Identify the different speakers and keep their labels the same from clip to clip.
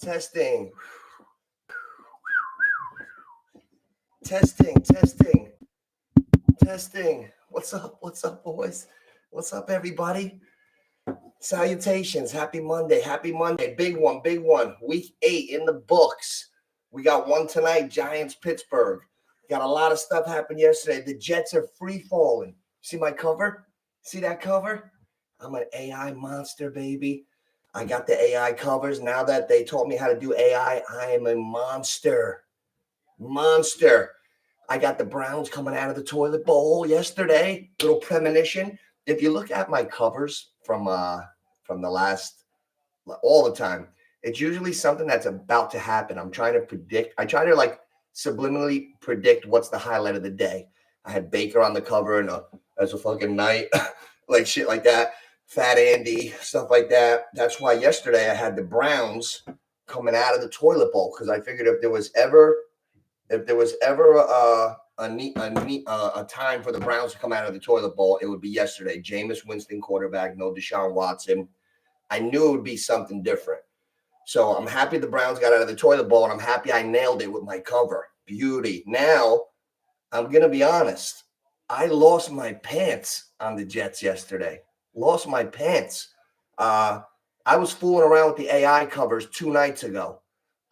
Speaker 1: Testing. Testing, testing, testing. What's up? What's up, boys? What's up, everybody? Salutations. Happy Monday. Happy Monday. Big one, big one. Week 8 in the books. We got one tonight, Giants, Pittsburgh. Got a lot of stuff happened yesterday. The Jets are free falling. See my cover? See that cover? I'm an AI monster, baby. I got the AI covers. Now that they taught me how to do AI, I am a monster. Monster. I got the Browns coming out of the toilet bowl yesterday. Little premonition. If you look at my covers from the last all the time, it's usually something that's about to happen. I'm trying to predict. I try to subliminally predict what's the highlight of the day. I had Baker on the cover and as a fucking night, like shit like that. Fat Andy, stuff like that. That's why yesterday I had the Browns coming out of the toilet bowl, because I figured if there was ever a time for the Browns to come out of the toilet bowl, it would be yesterday. Jameis Winston quarterback, no Deshaun Watson. I knew it would be something different. So I'm happy the Browns got out of the toilet bowl, and I'm happy I nailed it with my cover. Beauty. Now, I'm going to be honest. I lost my pants on the Jets yesterday. Lost my pants. I was fooling around with the AI covers 2 nights ago.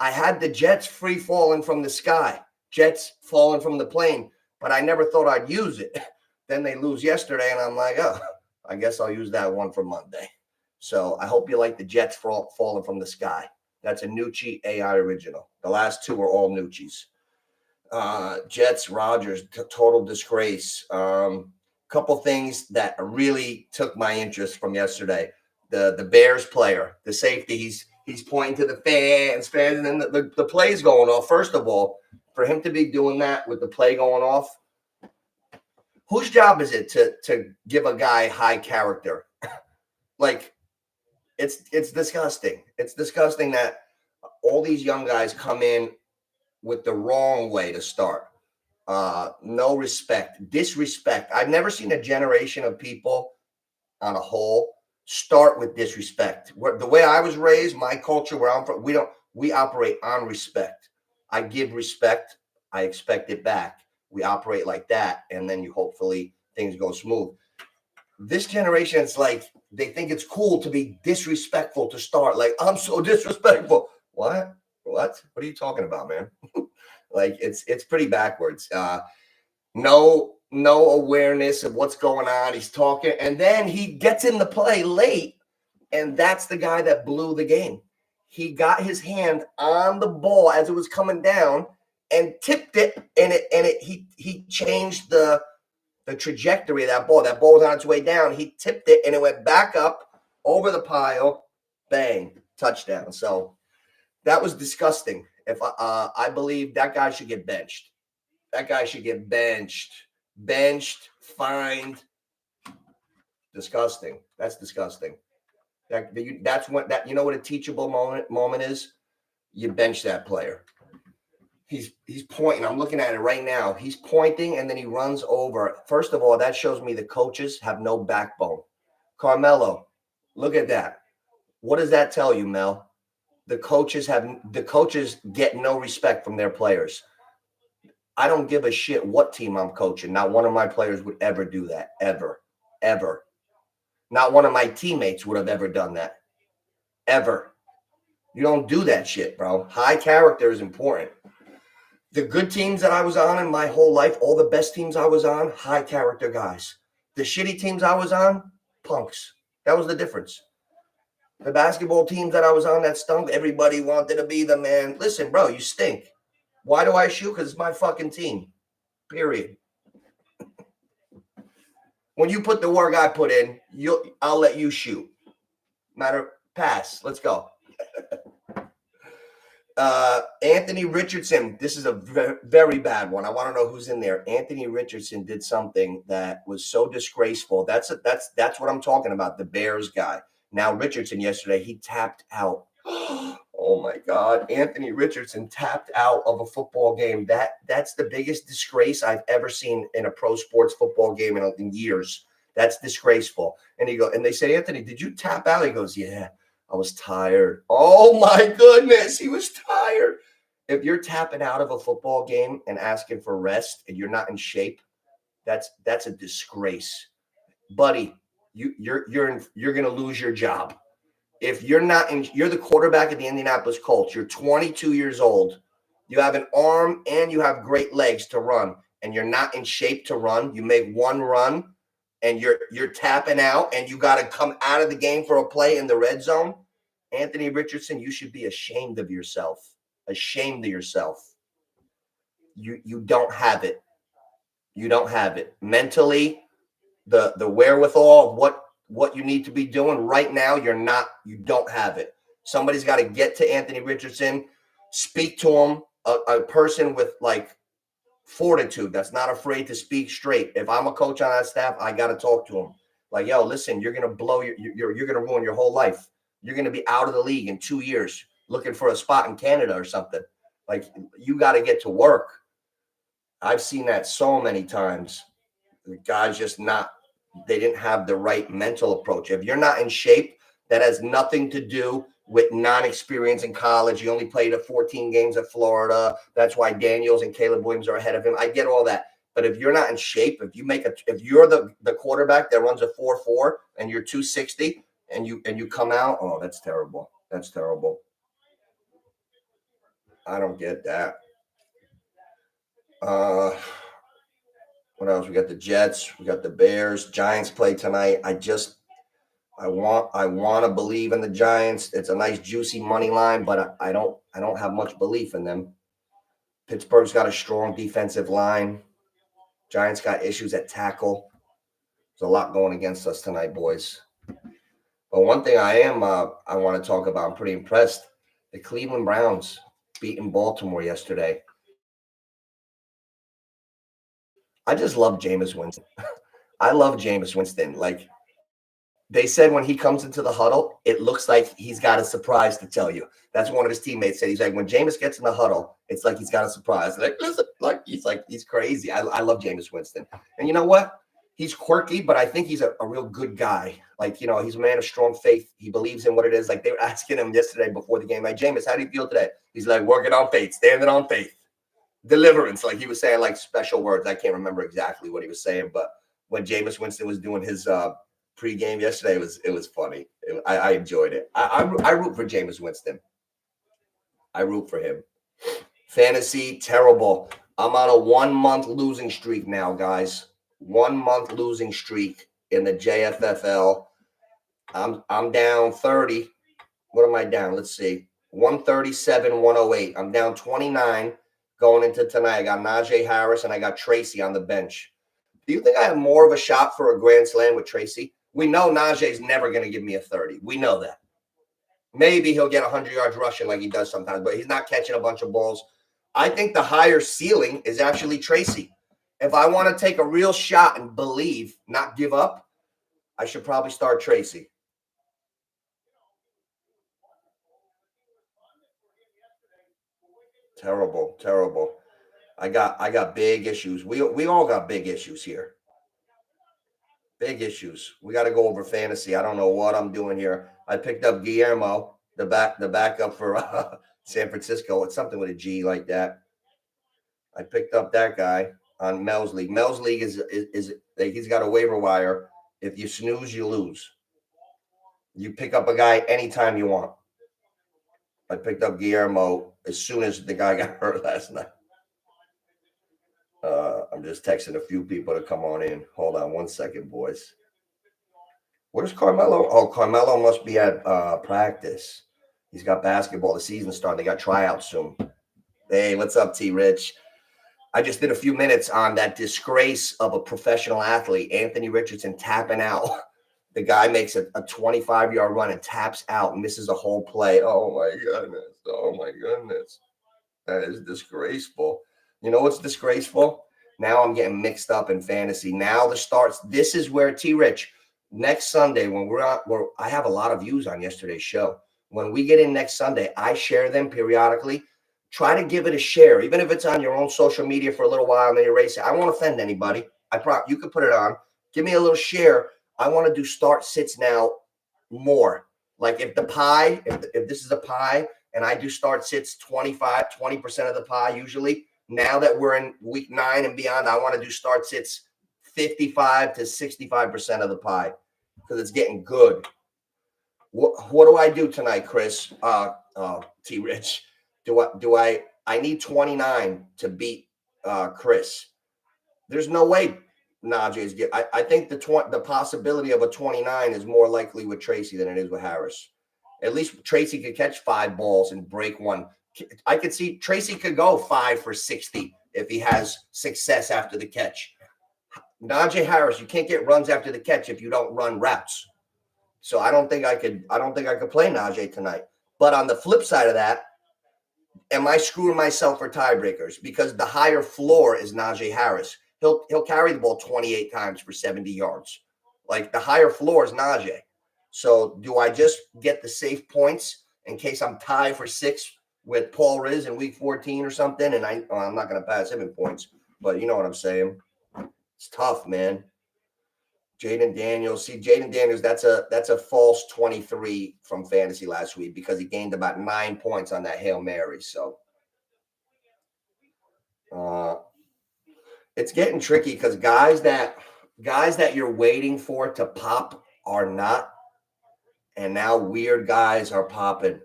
Speaker 1: I had the Jets free falling from the sky, Jets falling from the plane, but I never thought I'd use it. Then they lose yesterday, and I'm like, oh, I guess I'll use that one for Monday. So I hope you like the Jets falling from the sky. That's a NOOCH AI original. The last 2 are all NOOCHs. Jets, Rodgers, total disgrace. Couple things that really took my interest from yesterday. The Bears player, the safety, he's pointing to the fans, and then the play's going off. First of all, for him to be doing that with the play going off, whose job is it to give a guy high character? It's disgusting. It's disgusting that all these young guys come in with the wrong way to start. No respect, disrespect. I've never seen a generation of people on a whole start with disrespect. The way I was raised, my culture, where I'm from, we operate on respect. I give respect, I expect it back. We operate like that, and then hopefully things go smooth. This generation, it's like they think it's cool to be disrespectful to start. Like, I'm so disrespectful. What? What are you talking about, man? It's pretty backwards. No awareness of what's going on. He's talking, and then he gets in the play late, and that's the guy that blew the game. He got his hand on the ball as it was coming down and tipped it, and he changed the trajectory of that ball. That ball was on its way down. He tipped it, and it went back up over the pile. Bang, touchdown. So that was disgusting. If I believe that guy should get benched. That guy should get benched, fined. Disgusting. That's disgusting. That's what you know what a teachable moment is? You bench that player. He's pointing. I'm looking at it right now. He's pointing, and then he runs over. First of all, that shows me the coaches have no backbone. Carmelo, look at that. What does that tell you, Mel? The coaches get no respect from their players. I don't give a shit what team I'm coaching. Not one of my players would ever do that. Ever. Not one of my teammates would have ever done that. Ever. You don't do that shit, bro. High character is important. The good teams that I was on in my whole life, all the best teams I was on, high character guys. The shitty teams I was on, punks. That was the difference. The basketball teams that I was on that stunk, everybody wanted to be the man. Listen, bro, you stink. Why do I shoot? Because it's my fucking team. Period. When you put the work I put in, I'll let you shoot. Pass. Let's go. Anthony Richardson. This is a very bad one. I want to know who's in there. Anthony Richardson did something that was so disgraceful. That's what I'm talking about. The Bears guy. Now Richardson yesterday, he tapped out. Oh my God. Anthony Richardson tapped out of a football game. That's the biggest disgrace I've ever seen in a pro sports football game in years. That's disgraceful. And they said, Anthony, did you tap out? He goes, yeah. I was tired. Oh my goodness, he was tired. If you're tapping out of a football game and asking for rest and you're not in shape, that's a disgrace, buddy. You're gonna lose your job if you're not in. You're the quarterback of the Indianapolis Colts. You're 22 years old. You have an arm and you have great legs to run, and you're not in shape to run. You make one run, and you're tapping out, and you got to come out of the game for a play in the red zone. Anthony Richardson, you should be ashamed of yourself. Ashamed of yourself. You don't have it. You don't have it mentally. The wherewithal of what you need to be doing right now, you don't have it. Somebody's got to get to Anthony Richardson, speak to him, a person with like fortitude that's not afraid to speak straight. If I'm a coach on that staff, I got to talk to him. Like, yo, listen, you're gonna blow you're gonna ruin your whole life. You're gonna be out of the league in 2 years, looking for a spot in Canada or something. Like, you got to get to work. I've seen that so many times. The guys just not. They didn't have the right mental approach. If you're not in shape, that has nothing to do with non-experience in college. You only played 14 games at Florida. That's why Daniels and Caleb Williams are ahead of him. I get all that. But if you're not in shape, if you're the quarterback that runs a 4.4 and you're 260 and you come out, oh, that's terrible. That's terrible. I don't get that. What else? We got the Jets. We got the Bears. Giants play tonight. I want to believe in the Giants. It's a nice juicy money line, but I don't have much belief in them. Pittsburgh's got a strong defensive line. Giants got issues at tackle. There's a lot going against us tonight, boys. But one thing I want to talk about, I'm pretty impressed. The Cleveland Browns beating Baltimore yesterday. I just love Jameis Winston. I love Jameis Winston. Like, they said when he comes into the huddle, it looks like he's got a surprise to tell you. That's what one of his teammates said. He's like, when Jameis gets in the huddle, it's like he's got a surprise. Like, listen, he's crazy. I love Jameis Winston. And you know what? He's quirky, but I think he's a real good guy. Like, he's a man of strong faith. He believes in what it is. Like, they were asking him yesterday before the game, like, Jameis, how do you feel today? He's like, working on faith, standing on faith. Deliverance. Like, he was saying like special words. I can't remember exactly what he was saying, but when Jameis Winston was doing his pregame yesterday, it was funny. I enjoyed it. I root for Jameis Winston. I root for him. Fantasy, terrible. I'm on a 1 month losing streak now, guys. 1 month losing streak in the JFFL. I'm down 30. What am I down? Let's see. 137, 108. I'm down 29 going into tonight. I got Najee Harris and I got Tracy on the bench. Do you think I have more of a shot for a grand slam with Tracy? We know Najee's never going to give me a 30. We know that. Maybe he'll get 100 yards rushing like he does sometimes, but he's not catching a bunch of balls. I think the higher ceiling is actually Tracy. If I want to take a real shot and believe, not give up, I should probably start Tracy. Terrible, terrible. I got big issues. We all got big issues here. Big issues. We got to go over fantasy. I don't know what I'm doing here. I picked up Guillermo, the backup for San Francisco. It's something with a G like that. I picked up that guy on Mel's League. Mel's League is he's got a waiver wire. If you snooze, you lose. You pick up a guy anytime you want. I picked up Guillermo as soon as the guy got hurt last night. I'm just texting a few people to come on in. Hold on 1 second, boys. Where's Carmelo? Oh, Carmelo must be at practice. He's got basketball. The season's starting. They got tryouts soon. Hey, what's up, T-Rich? I just did a few minutes on that disgrace of a professional athlete, Anthony Richardson, tapping out. The guy makes a 25-yard run and taps out, misses a whole play. Oh, my goodness. Oh, my goodness. That is disgraceful. You know what's disgraceful? Now I'm getting mixed up in fantasy. Now the starts. This is where T-Rich, next Sunday, when I have a lot of views on yesterday's show. When we get in next Sunday, I share them periodically. Try to give it a share, even if it's on your own social media for a little while and then erase it. I won't offend anybody. You can put it on. Give me a little share. I want to do start sits now more. Like if the pie, if this is a pie and I do start sits 20% of the pie usually. Now that we're in week 9 and beyond, I want to do start sits 55 to 65% of the pie because it's getting good. What do I do tonight, Chris? T Rich. I need 29 to beat Chris. There's no way Najee's get. I think the possibility of a 29 is more likely with Tracy than it is with Harris. At least Tracy could catch 5 balls and break one. I could see Tracy could go 5 for 60 if he has success after the catch. Najee Harris, you can't get runs after the catch if you don't run routes. So I don't think I could play Najee tonight. But on the flip side of that, am I screwing myself for tiebreakers? Because the higher floor is Najee Harris. He'll carry the ball 28 times for 70 yards. Like the higher floor is Najee. So do I just get the safe points in case I'm tied for 6 with Paul Riz in week 14 or something? And I'm not going to pass him in points, but you know what I'm saying. It's tough, man. Jaden Daniels. See, Jaden Daniels, that's a false 23 from fantasy last week because he gained about 9 points on that Hail Mary. So it's getting tricky because guys that you're waiting for to pop are not. And now weird guys are popping.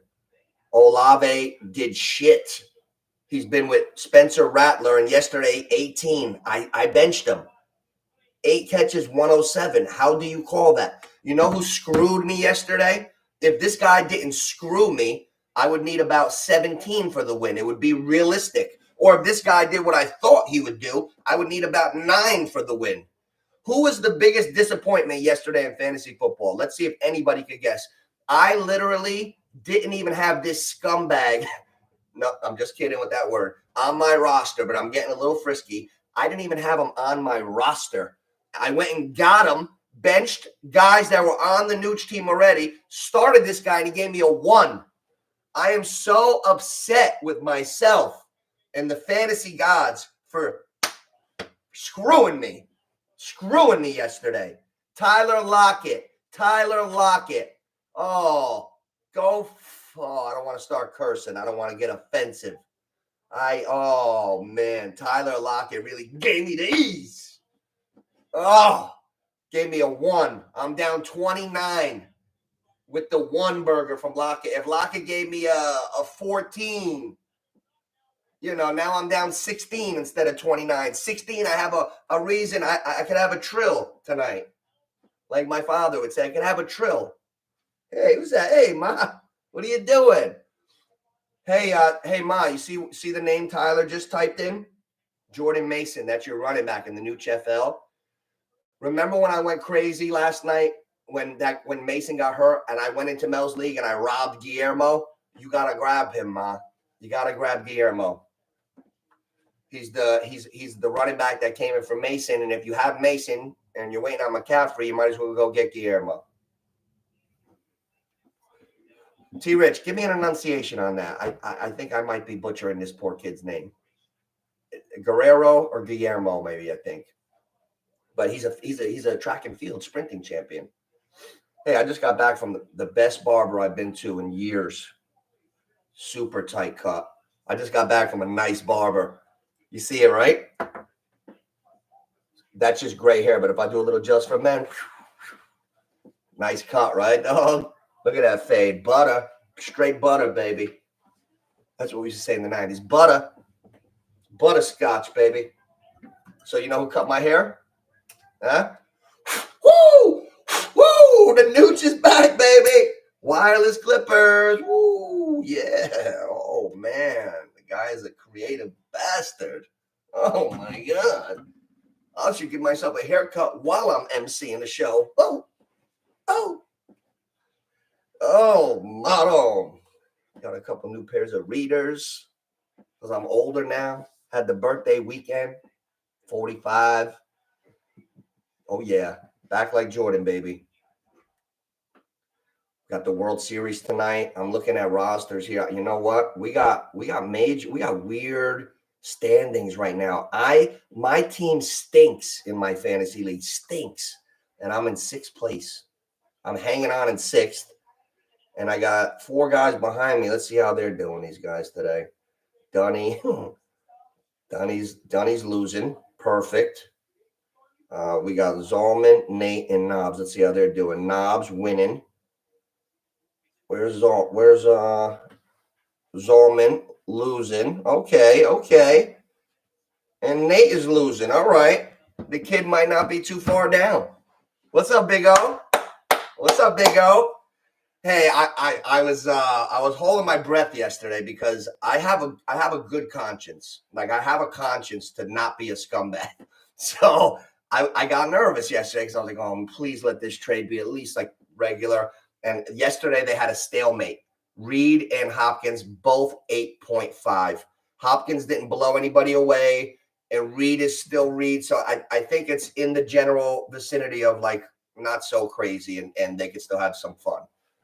Speaker 1: Olave did shit. He's been with Spencer Rattler, and yesterday, 18. I benched him. 8 catches, 107. How do you call that? You know who screwed me yesterday? If this guy didn't screw me, I would need about 17 for the win. It would be realistic. Or if this guy did what I thought he would do, I would need about 9 for the win. Who was the biggest disappointment yesterday in fantasy football? Let's see if anybody could guess. I literally didn't even have this scumbag. No, I'm just kidding with that word. On my roster, but I'm getting a little frisky. I didn't even have him on my roster. I went and got him, benched guys that were on the NOOCH team already, started this guy, and he gave me a 1. I am so upset with myself and the fantasy gods for screwing me yesterday. Tyler Lockett. Oh, I don't want to start cursing. I don't want to get offensive. Oh, man, Tyler Lockett really gave me the ease. Oh, gave me a 1. I'm down 29 with the 1 burger from Lockett. If Lockett gave me a 14, now I'm down 16 instead of 29. 16, I have a reason. I could have a trill tonight. Like my father would say, I could have a trill. Hey, who's that? Hey, Ma, what are you doing? Hey, Ma, you see the name Tyler just typed in? Jordan Mason, that's your running back in the NOOCH FL. Remember when I went crazy last night when Mason got hurt and I went into Mel's league and I robbed Guillermo? You gotta grab him, Ma. You gotta grab Guillermo. He's the running back that came in for Mason, and if you have Mason and you're waiting on McCaffrey, you might as well go get Guillermo. T. Rich, give me an enunciation on that. I think I might be butchering this poor kid's name. Guerrero or Guillermo, maybe, I think. But he's a track and field sprinting champion. Hey, I just got back from the best barber I've been to in years. Super tight cut. I just got back from a nice barber. You see it, right? That's just gray hair, but if I do a little just for men, nice cut, right, dog? Look at that fade. Butter. Straight butter, baby. That's what we used to say in the 90s. Butter. Butterscotch, baby. So you know who cut my hair? Huh? Woo! Woo! The NOOCH is back, baby. Wireless clippers. Woo! Yeah. Oh, man. The guy is a creative bastard. Oh, my God. I should give myself a haircut while I'm emceeing the show. Motto. Got a couple new pairs of readers because I'm older now. Had the birthday weekend. 45. Oh, yeah. Back like Jordan, baby. Got the World Series tonight. I'm looking at rosters here. You know what? We got weird standings right now. My team stinks in my fantasy league. Stinks. And I'm in 6th place. I'm hanging on in 6th. And I got 4 guys behind me. Let's see how they're doing, these guys today. Dunny's losing. Perfect. We got Zalman, Nate, and Knobs. Let's see how they're doing. Knobs winning. Where's Zalman? Losing. Okay. And Nate is losing. All right. The kid might not be too far down. What's up, Big O? Hey, I was holding my breath yesterday because I have a good conscience. Like, I have a conscience to not be a scumbag. So I got nervous yesterday because I was like, oh, please let this trade be at least like regular. And yesterday they had a stalemate. Reed and Hopkins both 8.5. Hopkins didn't blow anybody away, and Reed is still Reed. So I think it's in the general vicinity of like not so crazy, and they could still have some fun.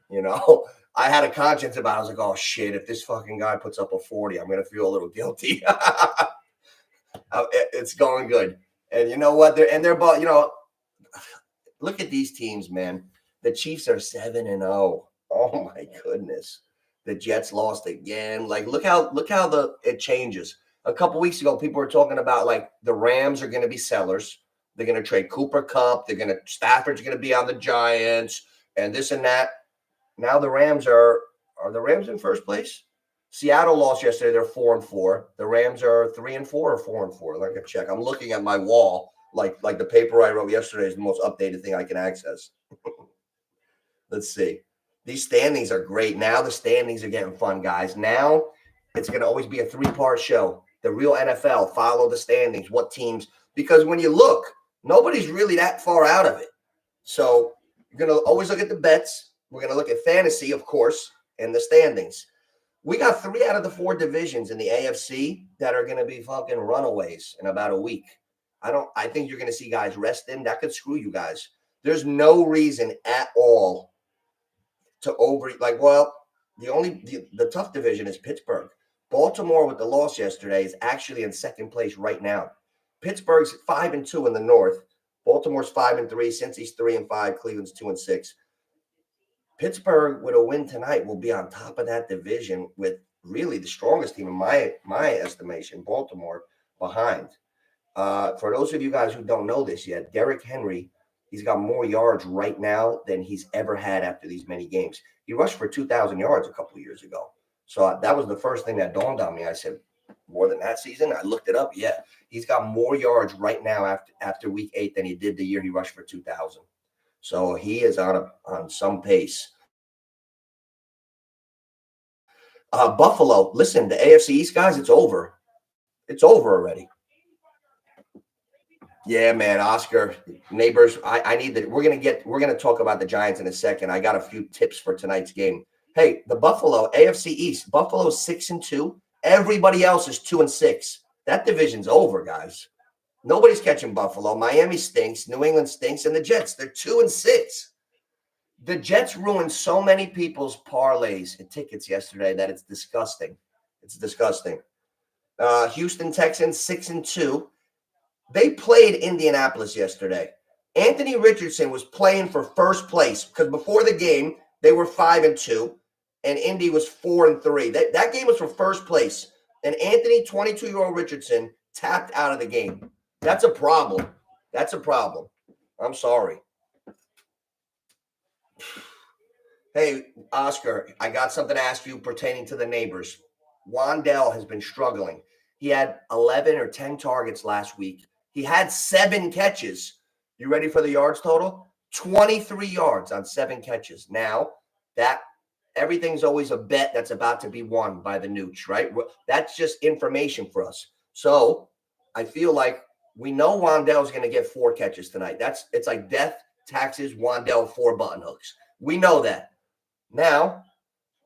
Speaker 1: You know, I had a conscience about it. I was like, oh, shit, if this fucking guy puts up a 40, I'm going to feel a little guilty. It's going good. And you know what? They're both, look at these teams, man. The Chiefs are 7-0. Oh, my goodness. The Jets lost again. Like, look how it changes. A couple weeks ago, people were talking about, like, the Rams are going to be sellers. They're going to trade Cooper Kupp. Stafford's going to be on the Giants and this and that. Now the Rams are the Rams in first place? Seattle lost yesterday. They're 4-4. The Rams are 3-4 or 4-4. Like, I check. I'm looking at my wall. Like the paper I wrote yesterday is the most updated thing I can access. Let's see. These standings are great. Now the standings are getting fun, guys. Now it's going to always be a 3-part show. The real NFL, follow the standings, what teams. Because when you look, nobody's really that far out of it. So you're going to always look at the bets. We're going to look at fantasy, of course, and the standings. We got 3 out of the 4 divisions in the AFC that are going to be fucking runaways in about a week. I think you're going to see guys resting. That could screw you guys. There's no reason at all to the tough division is Pittsburgh. Baltimore with the loss yesterday is actually in second place right now. Pittsburgh's 5-2 in the North. Baltimore's 5-3. Cincy's 3-5. Cleveland's 2-6. Pittsburgh with a win tonight will be on top of that division with really the strongest team in my estimation, Baltimore, behind. For those of you guys who don't know this yet, Derrick Henry, he's got more yards right now than he's ever had after these many games. He rushed for 2,000 yards a couple of years ago. So that was the first thing that dawned on me. I said, more than that season? I looked it up. Yeah, he's got more yards right now after week 8 than he did the year he rushed for 2,000. So he is on some pace. Buffalo, listen, the AFC East guys, it's over. It's over already. Yeah, man, Oscar, neighbors, I need that. We're gonna talk about the Giants in a second. I got a few tips for tonight's game. Hey, the Buffalo AFC East, Buffalo's 6-2. Everybody else is 2-6. That division's over, guys. Nobody's catching Buffalo. Miami stinks. New England stinks. And the Jets, they're 2-6. The Jets ruined so many people's parlays and tickets yesterday that it's disgusting. It's disgusting. Houston Texans 6-2. They played Indianapolis yesterday. Anthony Richardson was playing for first place because before the game, they were 5-2 and Indy was 4-3. That game was for first place. And Anthony, 22-year-old Richardson, tapped out of the game. That's a problem. That's a problem. I'm sorry. Hey, Oscar, I got something to ask you pertaining to the neighbors. Wandell has been struggling. He had 11 or 10 targets last week. He had 7 catches. You ready for the yards total? 23 yards on 7 catches. Now, that everything's always a bet that's about to be won by the NOOCH, right? That's just information for us. So I feel like we know Wandell's going to get 4 catches tonight. It's like death, taxes, Wandell, 4 button hooks. We know that. Now,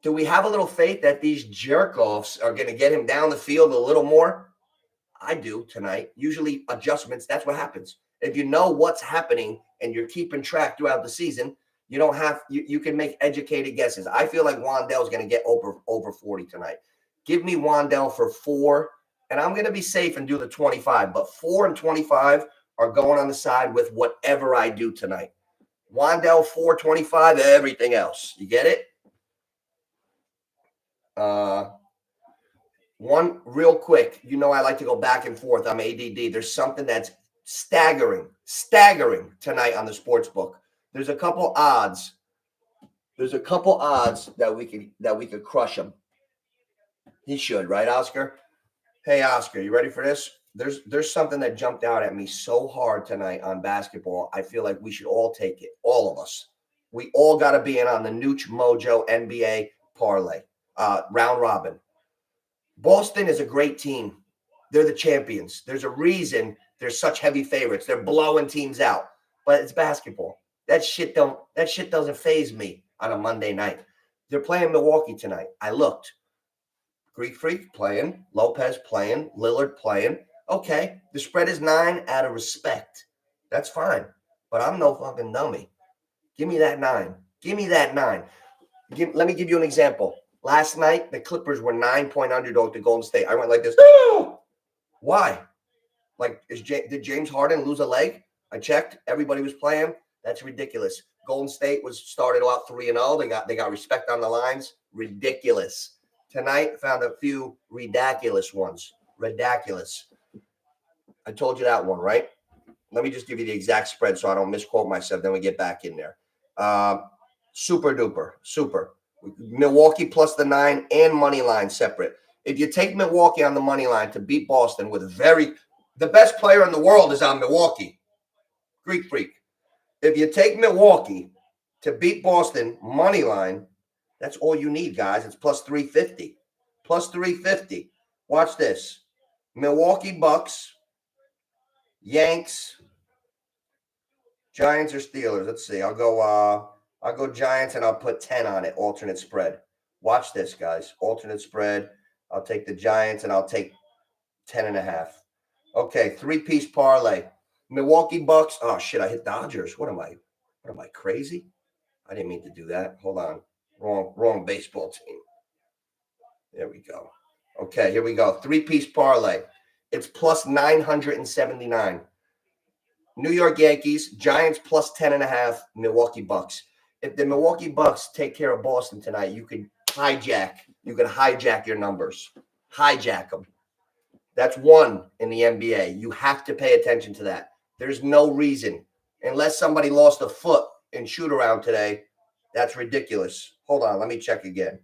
Speaker 1: do we have a little faith that these jerk-offs are going to get him down the field a little more? I do tonight. Usually adjustments, that's what happens. If you know what's happening and you're keeping track throughout the season, you can make educated guesses. I feel like Wandell's going to get over 40 tonight. Give me Wandell for 4, and I'm going to be safe and do the 25. But 4 and 25 are going on the side with whatever I do tonight. Wandell 4, 25, everything else. You get it? One real quick. You know I like to go back and forth. I'm ADD. There's something that's staggering tonight on the sports book. There's a couple odds. That we could crush him. He should, right, Oscar? Hey, Oscar, you ready for this? There's something that jumped out at me so hard tonight on basketball. I feel like we should all take it. All of us. We all got to be in on the NOOCH Mojo NBA parlay round robin. Boston is a great team. They're the champions. There's a reason they're such heavy favorites. They're blowing teams out, but it's basketball. That shit doesn't faze me on a Monday night. They're playing Milwaukee tonight. I looked. Greek Freak playing, Lopez playing, Lillard playing. Okay, the spread is 9 out of respect. That's fine, but I'm no fucking dummy. Give me that 9. Give me that 9. Let me give you an example. Last night, the Clippers were 9-point underdog to Golden State. I went like this. Why? Like, did James Harden lose a leg? I checked. Everybody was playing. That's ridiculous. Golden State was started out 3-0. They got respect on the lines. Ridiculous. Tonight, found a few ridiculous ones. Ridiculous. I told you that one, right? Let me just give you the exact spread so I don't misquote myself. Then we get back in there. Super duper. Super. Milwaukee plus the 9 and money line separate. If you take Milwaukee on the money line to beat Boston with the best player in the world is on Milwaukee. Greek Freak. If you take Milwaukee to beat Boston money line, that's all you need, guys. It's plus 350. Plus 350. Watch this. Milwaukee Bucks, Yanks, Giants or Steelers. Let's see. I'll go Giants and I'll put 10 on it. Alternate spread. Watch this, guys. Alternate spread. I'll take the Giants and I'll take 10.5. Okay, 3-piece parlay. Milwaukee Bucks. Oh shit! I hit Dodgers. What am I crazy? I didn't mean to do that. Hold on. Wrong baseball team. There we go. Okay, here we go. 3-piece parlay. It's plus 979. New York Yankees, Giants plus 10.5, Milwaukee Bucks. If the Milwaukee Bucks take care of Boston tonight, you could hijack your numbers. Hijack them. That's one in the NBA. You have to pay attention to that. There's no reason, unless somebody lost a foot in shoot around today. That's ridiculous. Hold on, let me check again.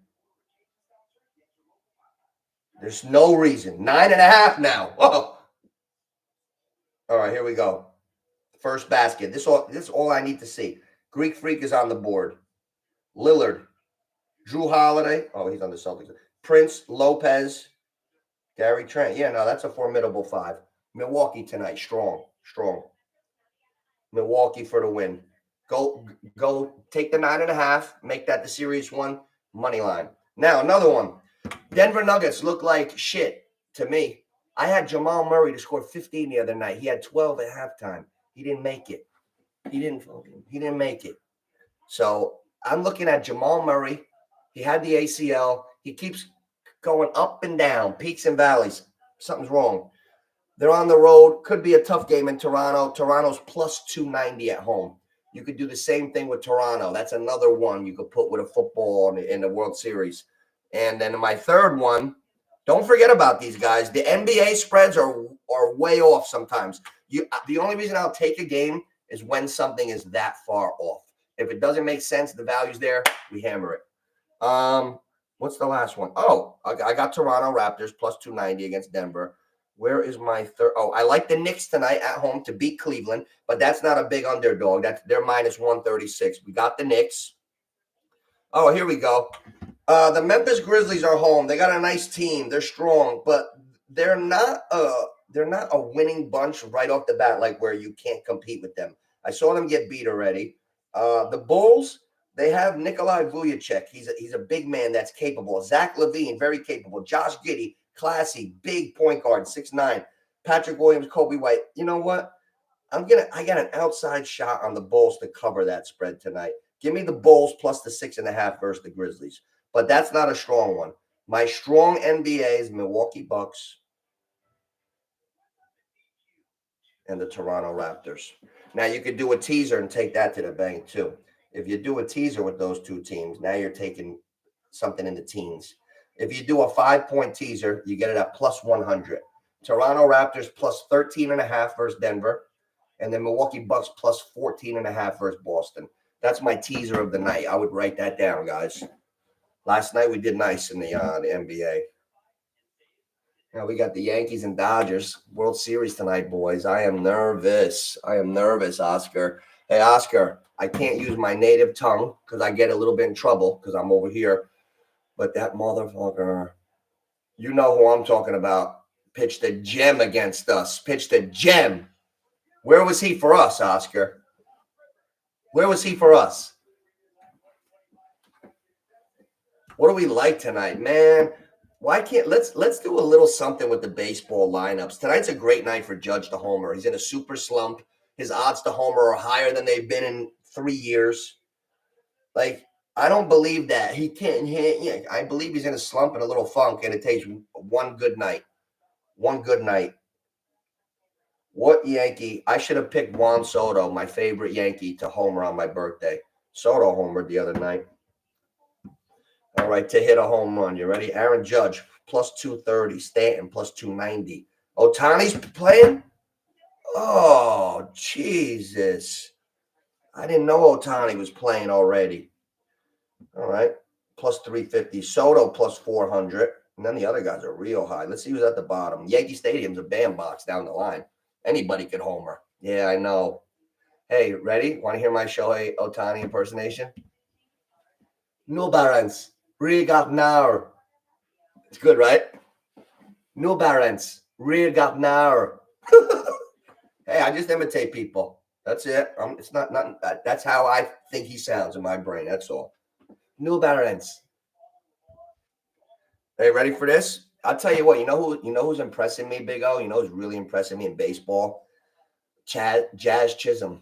Speaker 1: There's no reason. 9.5 now. Whoa. All right, here we go. First basket. This is all I need to see. Greek Freak is on the board. Lillard, Drew Holiday. Oh, he's on the Celtics. Prince, Lopez, Gary Trent. Yeah, no, that's a formidable 5. Milwaukee tonight, strong. Milwaukee for the win. Go take the 9.5. Make that the series one. Money line. Now, another one. Denver Nuggets look like shit to me. I had Jamal Murray to score 15 the other night. He had 12 at halftime. He didn't make it. He didn't make it. So I'm looking at Jamal Murray. He had the ACL. He keeps going up and down, peaks and valleys. Something's wrong. They're on the road. Could be a tough game in Toronto. Toronto's plus 290 at home. You could do the same thing with Toronto. That's another one you could put with a football in the World Series. And then my third one, don't forget about these guys. The NBA spreads are way off sometimes. The only reason I'll take a game is when something is that far off. If it doesn't make sense, the value's there, we hammer it. What's the last one? Oh, I got Toronto Raptors plus 290 against Denver. Where is my third? Oh, I like the Knicks tonight at home to beat Cleveland, but that's not a big underdog. They're minus 136. We got the Knicks. Oh, here we go. The Memphis Grizzlies are home. They got a nice team. They're strong, but they're not a winning bunch right off the bat, like where you can't compete with them. I saw them get beat already. The Bulls, they have Nikolai Vujicic. He's a big man that's capable. Zach LaVine, very capable. Josh Giddey, classy, big point guard, 6'9". Patrick Williams, Kobe White. You know what? I got an outside shot on the Bulls to cover that spread tonight. Give me the Bulls plus the 6.5 versus the Grizzlies. But that's not a strong one. My strong NBA is Milwaukee Bucks and the Toronto Raptors. Now, you could do a teaser and take that to the bank, too. If you do a teaser with those two teams, now you're taking something in the teens. If you do a 5-point teaser, you get it at plus 100. Toronto Raptors plus 13.5 versus Denver. And then Milwaukee Bucks plus 14.5 versus Boston. That's my teaser of the night. I would write that down, guys. Last night we did nice in the NBA. Now we got the Yankees and Dodgers World Series tonight, boys. I am nervous. Oscar. Hey, Oscar, I can't use my native tongue because I get a little bit in trouble because I'm over here. But that motherfucker, you know who I'm talking about, pitched a gem against us. Pitched a gem. Where was he for us, Oscar? Where was he for us? What do we like tonight, man? Why can't let's do a little something with the baseball lineups. Tonight's a great night for Judge to homer. He's in a super slump. His odds to homer are higher than they've been in 3 years. Like, I don't believe that. He can't hit. Yeah, I believe he's in a slump and a little funk, and it takes one good night. One good night. What Yankee? I should have picked Juan Soto, my favorite Yankee, to homer on my birthday. Soto homered the other night. All right, to hit a home run. You ready? Aaron Judge, plus 230. Stanton, plus 290. Ohtani's playing? Oh, Jesus. I didn't know Ohtani was playing already. All right, plus 350. Soto, plus 400. And then the other guys are real high. Let's see who's at the bottom. Yankee Stadium's a bandbox down the line. Anybody could homer. Yeah, I know. Hey, ready? Want to hear my Shohei Ohtani impersonation? No Barons. Got now. It's good, right? No Barons. Got now. Hey, I just imitate people. That's it. It's not. That's how I think he sounds in my brain. That's all. No Barons. Hey, ready for this? I'll tell you what. You know who's impressing me, Big O? You know who's really impressing me in baseball? Jazz Chisholm.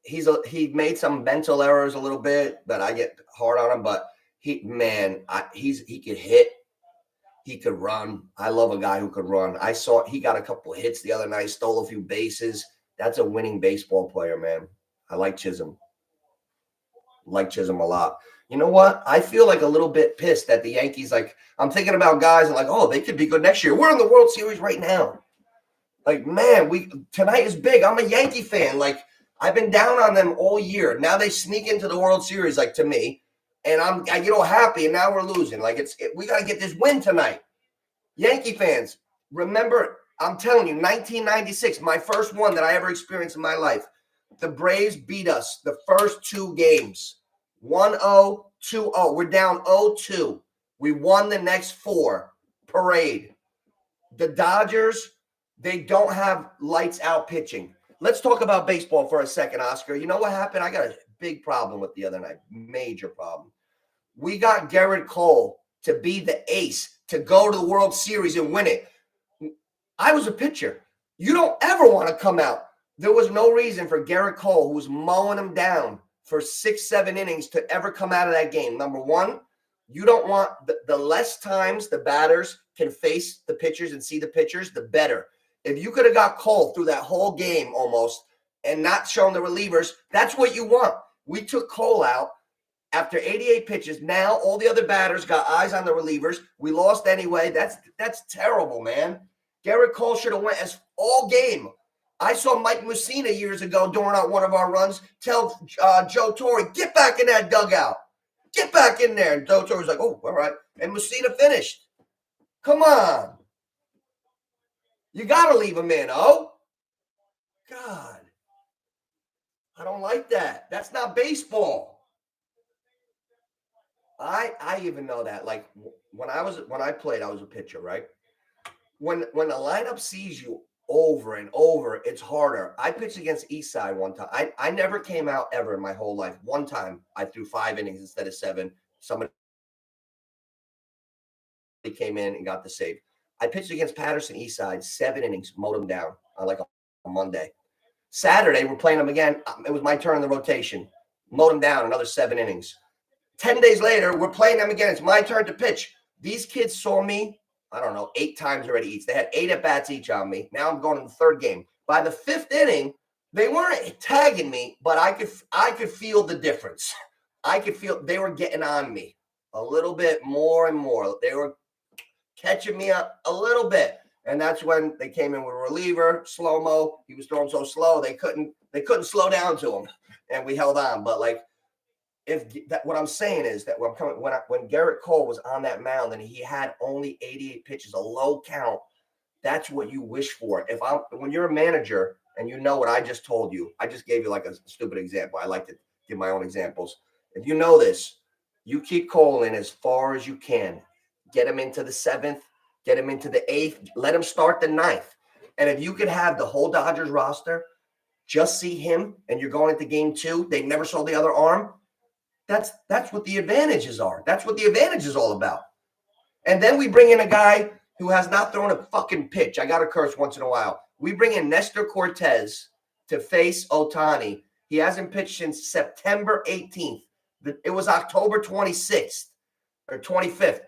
Speaker 1: He made some mental errors a little bit that I get hard on him, but he could hit, he could run. I love a guy who could run. I saw he got a couple of hits the other night, stole a few bases. That's a winning baseball player, man. I like Chisholm. Like Chisholm a lot. You know what? I feel like a little bit pissed that the Yankees, like, I'm thinking about guys and like, oh, they could be good next year. We're in the World Series right now. Like, man, tonight is big. I'm a Yankee fan. Like, I've been down on them all year. Now they sneak into the World Series, like, to me, and I get all happy, and now we're losing. Like, we got to get this win tonight. Yankee fans, remember, I'm telling you, 1996, my first one that I ever experienced in my life. The Braves beat us the first 2 games. 1-0, 2-0. We're down 0-2. We won the next 4. Parade. The Dodgers, they don't have lights out pitching. Let's talk about baseball for a second, Oscar. You know what happened? I got a big problem with the other night. Major problem. We got Garrett Cole to be the ace, to go to the World Series and win it. I was a pitcher. You don't ever want to come out. There was no reason for Garrett Cole, who was mowing him down for 6-7 innings, to ever come out of that game. Number one, you don't want the less times the batters can face the pitchers and see the pitchers, the better. If you could have got Cole through that whole game almost and not shown the relievers, that's what you want. We took Cole out after 88 pitches. Now all the other batters got eyes on the relievers. We lost anyway. That's terrible, man. Garrett Cole should have went as all game. I saw Mike Mussina years ago during one of our runs tell Joe Torre, get back in that dugout. Get back in there. And Joe Torre was like, oh, all right. And Mussina finished. Come on. You got to leave him in, oh. God. I don't like that. That's not baseball. I even know that. Like, when I played, I was a pitcher, right? When the lineup sees you over and over, it's harder. I pitched against Eastside one time. I never came out ever in my whole life. One time I threw 5 innings instead of 7. Somebody came in and got the save. I pitched against Patterson Eastside, 7 innings, mowed them down on like a Monday. Saturday, we're playing them again. It was my turn in the rotation. Mowed them down, another 7 innings. 10 days later, we're playing them again. It's my turn to pitch. These kids saw me, I don't know, 8 times already each. They had 8 at-bats each on me. Now I'm going to the 3rd game. By the 5th inning, they weren't tagging me, but I could feel the difference. I could feel they were getting on me. a little bit more and more. They were catching me up a little bit. And that's when they came in with a reliever, slow-mo. He was throwing so slow they couldn't slow down to him. And we held on. But like, what I'm saying is that when Garrett Cole was on that mound and he had only 88 pitches, a low count, that's what you wish for. When you're a manager and you know what I just told you, I just gave you like a stupid example. I like to give my own examples. If you know this, you keep Cole in as far as you can. Get him into the 7th, get him into the 8th, let him start the 9th. And if you could have the whole Dodgers roster just see him and you're going into game 2, they never saw the other arm. That's what the advantages are. That's what the advantage is all about. And then we bring in a guy who has not thrown a fucking pitch. I got to curse once in a while. We bring in Nestor Cortez to face Ohtani. He hasn't pitched since September 18th. It was October 26th or 25th.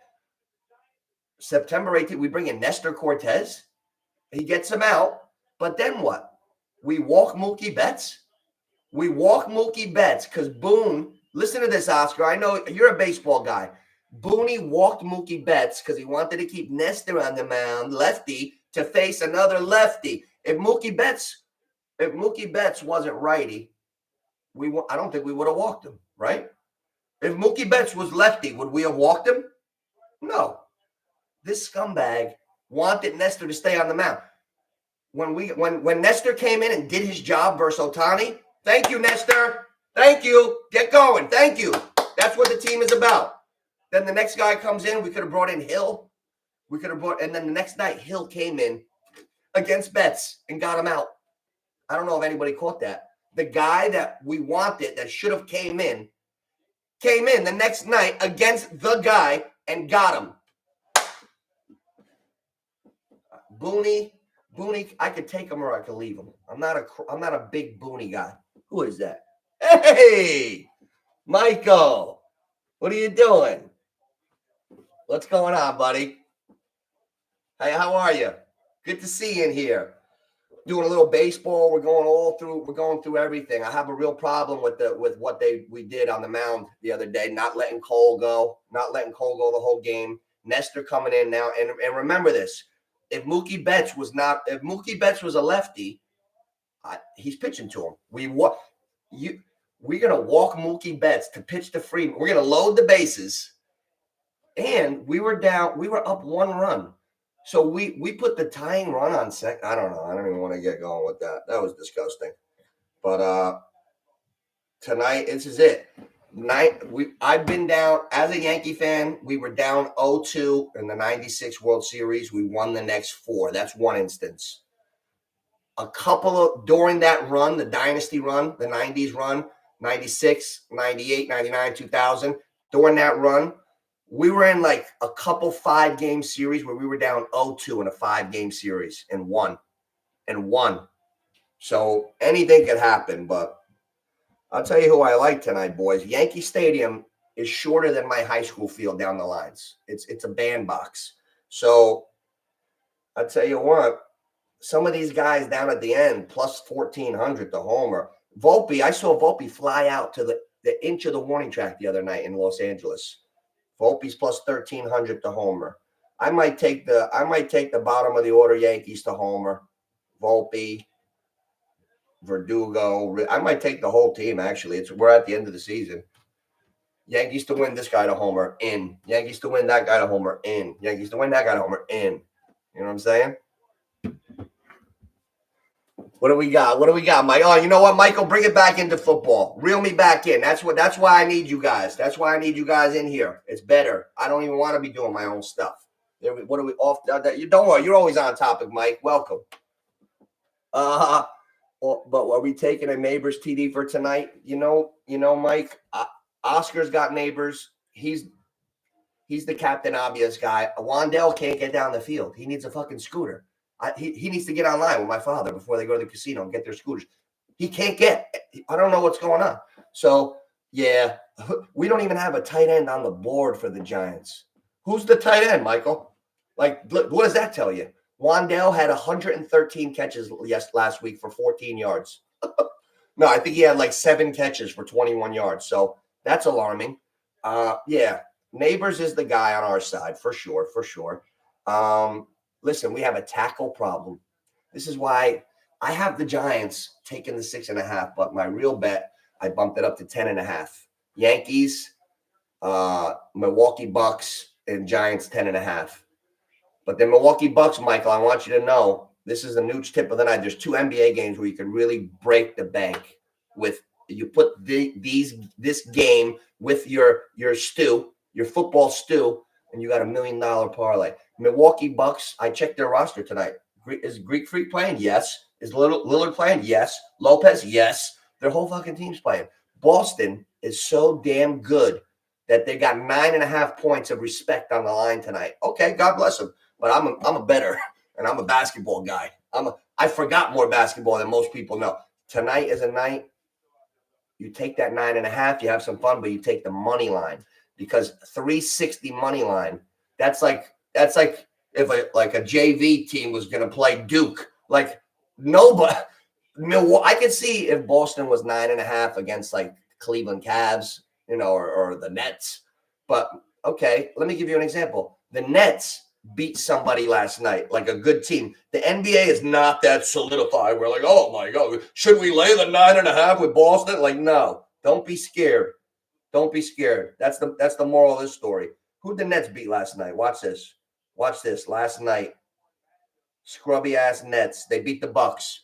Speaker 1: September 18th, we bring in Nestor Cortez. He gets him out. But then what? We walk Mookie Betts. We walk Mookie Betts because Boone, listen to this, Oscar. I know you're a baseball guy. Booney walked Mookie Betts because he wanted to keep Nestor on the mound, lefty, to face another lefty. If Mookie Betts wasn't righty, I don't think we would have walked him, right? If Mookie Betts was lefty, would we have walked him? No. This scumbag wanted Nestor to stay on the mound. When Nestor came in and did his job versus Ohtani, thank you, Nestor. Thank you. Get going. Thank you. That's what the team is about. Then the next guy comes in. We could have brought in Hill. And then the next night, Hill came in against Betts and got him out. I don't know if anybody caught that. The guy that we wanted that should have came in the next night against the guy and got him. Booney, I could take him or I could leave him. I'm not a big Booney guy. Who is that? Hey, Michael, what are you doing? What's going on, buddy? Hey, how are you? Good to see you in here. Doing a little baseball. We're going through everything. I have a real problem with what we did on the mound the other day, not letting Cole go the whole game. Nestor coming in now. And remember this. If Mookie Betts was a lefty, he's pitching to him. We're gonna walk Mookie Betts to pitch to Freeman. We're gonna load the bases, and we were up 1 run. So we put the tying run on second. I don't know. I don't even want to get going with that. That was disgusting. But tonight, this is it. I've been down as a Yankee fan. We were down 0-2 in the 96 World Series. We won the next 4. That's one instance. During that run, the dynasty run, the 90s run, 96, 98, 99, 2000, during that run, we were in like a couple 5-game series where we were down 0-2 in a 5-game series and won. So anything could happen, but I'll tell you who I like tonight, boys. Yankee Stadium is shorter than my high school field down the lines. It's a bandbox. So I'll tell you what, some of these guys down at the end, plus 1,400 to homer. I saw Volpe fly out to the inch of the warning track the other night in Los Angeles. Volpe's plus 1,300 to homer. I might take the bottom of the order Yankees to homer. Volpe, Verdugo. I might take the whole team, actually. We're at the end of the season. Yankees to win this guy to homer, in. Yankees to win that guy to homer, in. Yankees to win that guy to homer, in. You know what I'm saying? What do we got, Mike? Oh, you know what, Michael? Bring it back into football. Reel me back in. That's why I need you guys. That's why I need you guys in here. It's better. I don't even want to be doing my own stuff. What are we off? You don't worry. You're always on topic, Mike. Welcome. But are we taking a Neighbors TD for tonight? You know, Mike. Oscar's got Neighbors. He's the Captain Obvious guy. Wandell can't get down the field. He needs a fucking scooter. He needs to get online with my father before they go to the casino and get their scooters. He can't get. I don't know what's going on. So, yeah, we don't even have a tight end on the board for the Giants. Who's the tight end, Michael? Like, what does that tell you? Wandell had 113 catches last week for 14 yards. No, I think he had like 7 catches for 21 yards. So that's alarming. Yeah, Neighbors is the guy on our side for sure, for sure. Listen, we have a tackle problem. This is why I have the Giants taking the 6.5, but my real bet, I bumped it up to 10.5. Yankees, Milwaukee Bucks, and Giants 10.5. But the Milwaukee Bucks, Michael, I want you to know this is a NOOCH tip of the night. There's 2 NBA games where you can really break the bank with you put this game with your stew, your football stew, and you got $1 million parlay. Milwaukee Bucks, I checked their roster tonight. Is Greek Freak playing? Yes. Is Lillard playing? Yes. Lopez? Yes. Their whole fucking team's playing. Boston is so damn good that they got 9.5 points of respect on the line tonight. Okay, God bless them. But I'm a bettor, and I'm a basketball guy. I forgot more basketball than most people know. Tonight is a night. You take that 9.5, you have some fun, but you take the money line because 360 money line. That's like if a JV team was going to play Duke. Like nobody. I could see if Boston was 9.5 against like Cleveland Cavs, or the Nets. But okay, let me give you an example. The Nets beat somebody last night, like a good team. The NBA is not that solidified. We're like, oh my God, should we lay the 9.5 with Boston? Like, no, don't be scared. Don't be scared. That's the moral of this story. Who'd the Nets beat last night? Watch this. Watch this. Last night, scrubby ass Nets. They beat the Bucks.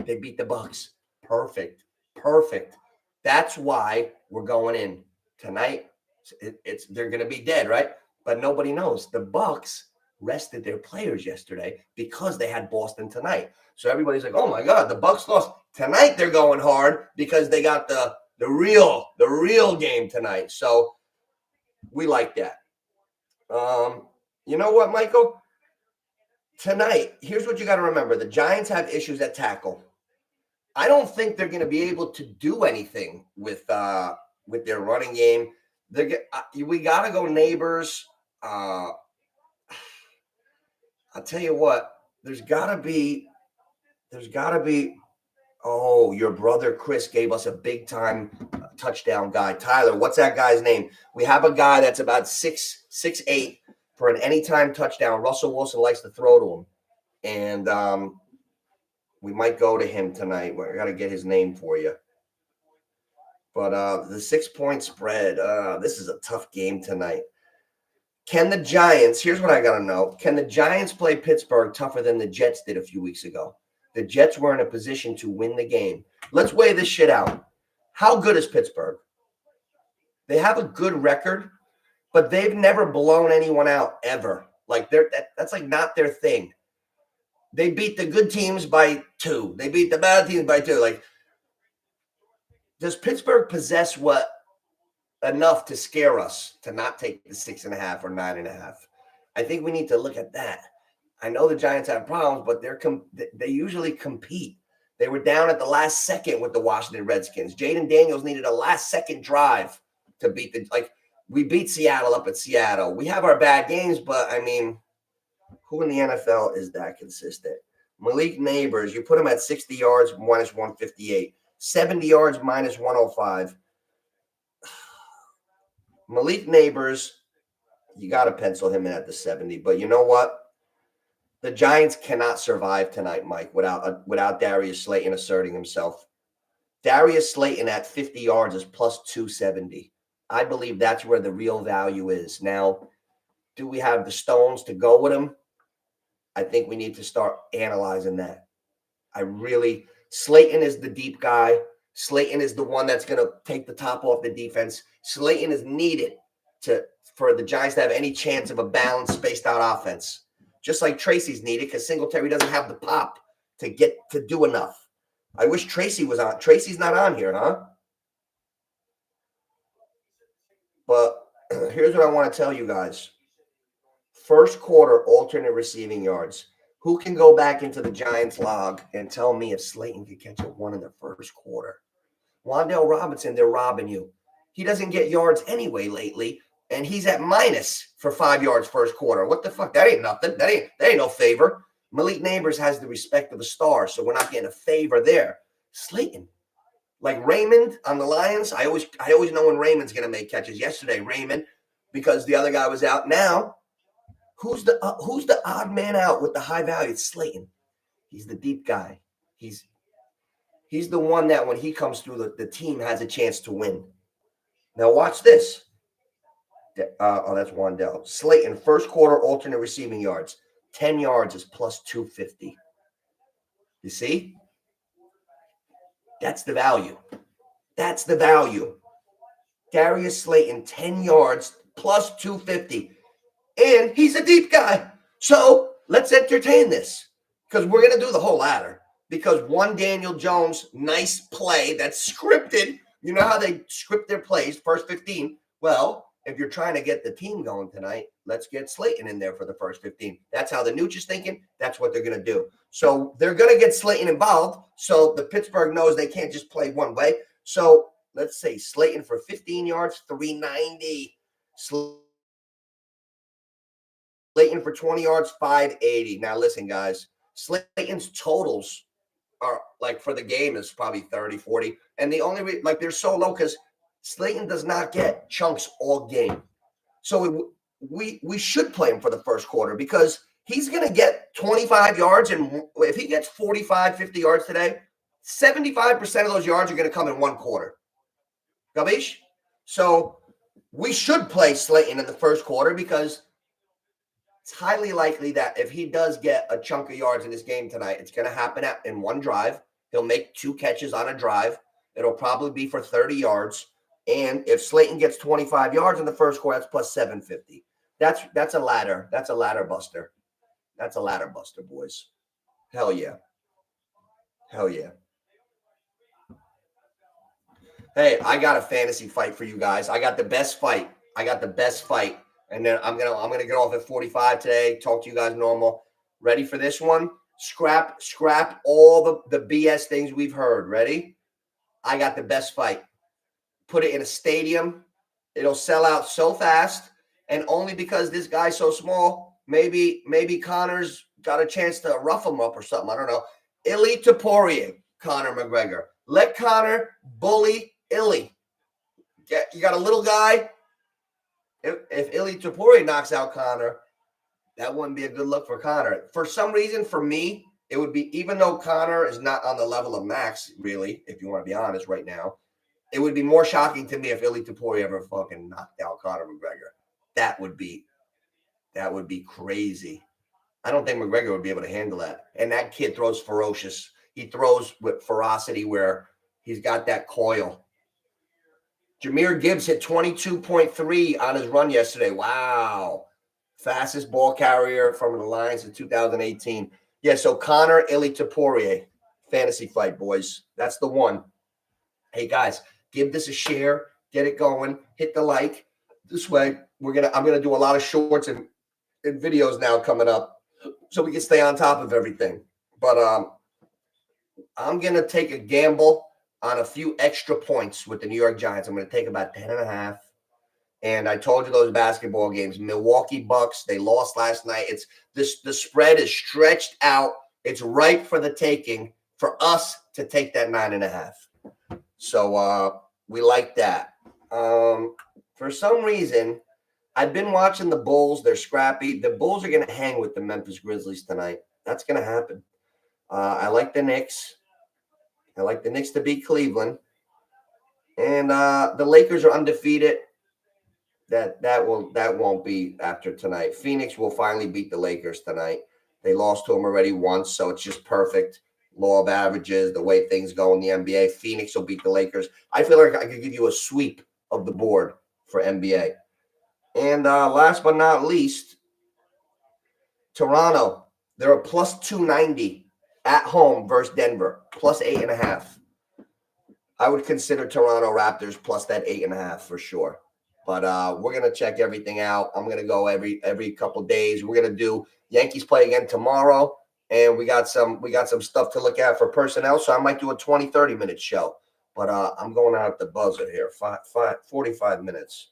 Speaker 1: They beat the Bucks. Perfect. That's why we're going in tonight. They're going to be dead, right? But nobody knows. The Bucks rested their players yesterday because they had Boston tonight. So everybody's like, "Oh my God, the Bucks lost tonight. They're going hard because they got the real game tonight." So we like that. You know what, Michael? Tonight, here's what you got to remember: the Giants have issues at tackle. I don't think they're going to be able to do anything with their running game. We got to go neighbors. I'll tell you what. There's got to be. Oh, your brother Chris gave us a big time touchdown guy. Tyler, what's that guy's name? We have a guy that's about 6'8" for an anytime touchdown. Russell Wilson likes to throw to him, and we might go to him tonight. I got to get his name for you. But the 6-point spread, this is a tough game tonight. Can the Giants, here's what I got to know. Can the Giants play Pittsburgh tougher than the Jets did a few weeks ago? The Jets were in a position to win the game. Let's weigh this shit out. How good is Pittsburgh? They have a good record, but they've never blown anyone out ever. Like that's like not their thing. They beat the good teams by 2. They beat the bad teams by 2. Like, does Pittsburgh possess enough to scare us to not take the 6.5 or 9.5? I think we need to look at that. I know the Giants have problems, but they usually compete. They were down at the last second with the Washington Redskins. Jaden Daniels needed a last-second drive to beat we beat Seattle up at Seattle. We have our bad games, but, I mean, who in the NFL is that consistent? Malik Neighbors, you put him at 60 yards, minus 158. 70 yards, minus 105. Malik Neighbors, you got to pencil him in at the 70. But you know what? The Giants cannot survive tonight, Mike, without Darius Slayton asserting himself. Darius Slayton at 50 yards is plus 270. I believe that's where the real value is. Now, do we have the stones to go with him? I think we need to start analyzing that. Slayton is the deep guy. Slayton is the one that's going to take the top off the defense. Slayton is needed for the Giants to have any chance of a balanced, spaced out offense. Just like Tracy's needed because Singletary doesn't have the pop to do enough. I wish Tracy was on. Tracy's not on here, huh? But here's what I want to tell you guys. First quarter alternate receiving yards. Who can go back into the Giants log and tell me if Slayton could catch a 1 in the first quarter? Wan'Dale Robinson, they're robbing you. He doesn't get yards anyway lately, and he's at minus for 5 yards first quarter. What the fuck? That ain't nothing. That ain't no favor. Malik Neighbors has the respect of a star, so we're not getting a favor there. Slayton, like Raymond on the Lions, I always know when Raymond's going to make catches. Yesterday, Raymond, because the other guy was out. Now, who's the odd man out with the high value? It's Slayton. He's the deep guy. He's the one that when he comes through, the team has a chance to win. Now watch this. That's Wandell. Slayton, first quarter alternate receiving yards. 10 yards is plus 250. You see? That's the value. That's the value. Darius Slayton, 10 yards plus 250. And he's a deep guy. So let's entertain this because we're going to do the whole ladder. Because one Daniel Jones, nice play that's scripted. You know how they script their plays, first 15. Well, if you're trying to get the team going tonight, let's get Slayton in there for the first 15. That's how the NOOCH is thinking. That's what they're going to do. So they're going to get Slayton involved. So the Pittsburgh knows they can't just play one way. So let's say Slayton for 15 yards, 390. Slayton for 20 yards, 580. Now listen, guys, Slayton's totals are like for the game is probably 30, 40. And the only they're so low because Slayton does not get chunks all game. So we should play him for the first quarter because he's going to get 25 yards. And if he gets 45, 50 yards today, 75% of those yards are going to come in one quarter. Gabish? So we should play Slayton in the first quarter because it's highly likely that if he does get a chunk of yards in this game tonight, it's going to happen in one drive. He'll make 2 catches on a drive. It'll probably be for 30 yards. And if Slayton gets 25 yards in the first quarter, that's plus 750. That's a ladder. That's a ladder buster. That's a ladder buster, boys. Hell yeah. Hell yeah. Hey, I got a fantasy fight for you guys. I got the best fight. And then I'm gonna get off at 45 today. Talk to you guys normal. Ready for this one? Scrap all the BS things we've heard. Ready? I got the best fight. Put it in a stadium. It'll sell out so fast, and only because this guy's so small. Maybe Connor's got a chance to rough him up or something. I don't know. Illy Taporia, Conor McGregor. Let Conor bully Illy. You got a little guy. If Illy Taporia knocks out Conor, that wouldn't be a good look for Conor. For some reason, for me, it would be, even though Conor is not on the level of Max, really, if you want to be honest right now, it would be more shocking to me if Illy Taporia ever fucking knocked out Conor McGregor. That would be crazy. I don't think McGregor would be able to handle that. And that kid throws ferocious. He throws with ferocity where he's got that coil. Jahmyr Gibbs hit 22.3 on his run yesterday. Wow. Fastest ball carrier from the Lions in 2018. Yeah, so Conor Illy Taporia. Fantasy fight, boys. That's the one. Hey, guys, give this a share. Get it going. Hit the like. This way, I'm gonna do a lot of shorts and videos now coming up so we can stay on top of everything. But I'm gonna take a gamble on a few extra points with the New York Giants. I'm going to take about 10.5. And I told you those basketball games, Milwaukee Bucks, they lost last night. The spread is stretched out. It's ripe for the taking for us to take that 9.5. So we like that. For some reason, I've been watching the Bulls. They're scrappy. The Bulls are going to hang with the Memphis Grizzlies tonight. That's going to happen. I like the Knicks. I like the Knicks to beat Cleveland. And the Lakers are undefeated. That won't be after tonight. Phoenix will finally beat the Lakers tonight. They lost to them already once, so it's just perfect. Law of averages, the way things go in the NBA. Phoenix will beat the Lakers. I feel like I could give you a sweep of the board for NBA. And last but not least, Toronto. They're a plus 290. At home versus Denver, plus 8.5. I would consider Toronto Raptors plus that 8.5 for sure. But we're gonna check everything out. I'm gonna go every couple days. We're gonna do Yankees play again tomorrow, and we got some stuff to look at for personnel. So I might do a 20-30 minute show. But I'm going out at the buzzer here. 45 minutes.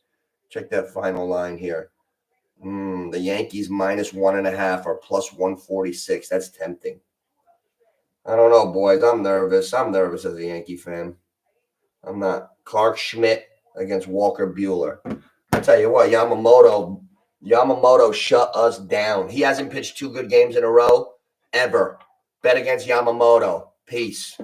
Speaker 1: Check that final line here. The Yankees minus 1.5 or plus 146. That's tempting. I don't know, boys. I'm nervous. I'm nervous as a Yankee fan. I'm not. Clark Schmidt against Walker Buehler. I'll tell you what, Yamamoto shut us down. He hasn't pitched 2 good games in a row ever. Bet against Yamamoto. Peace.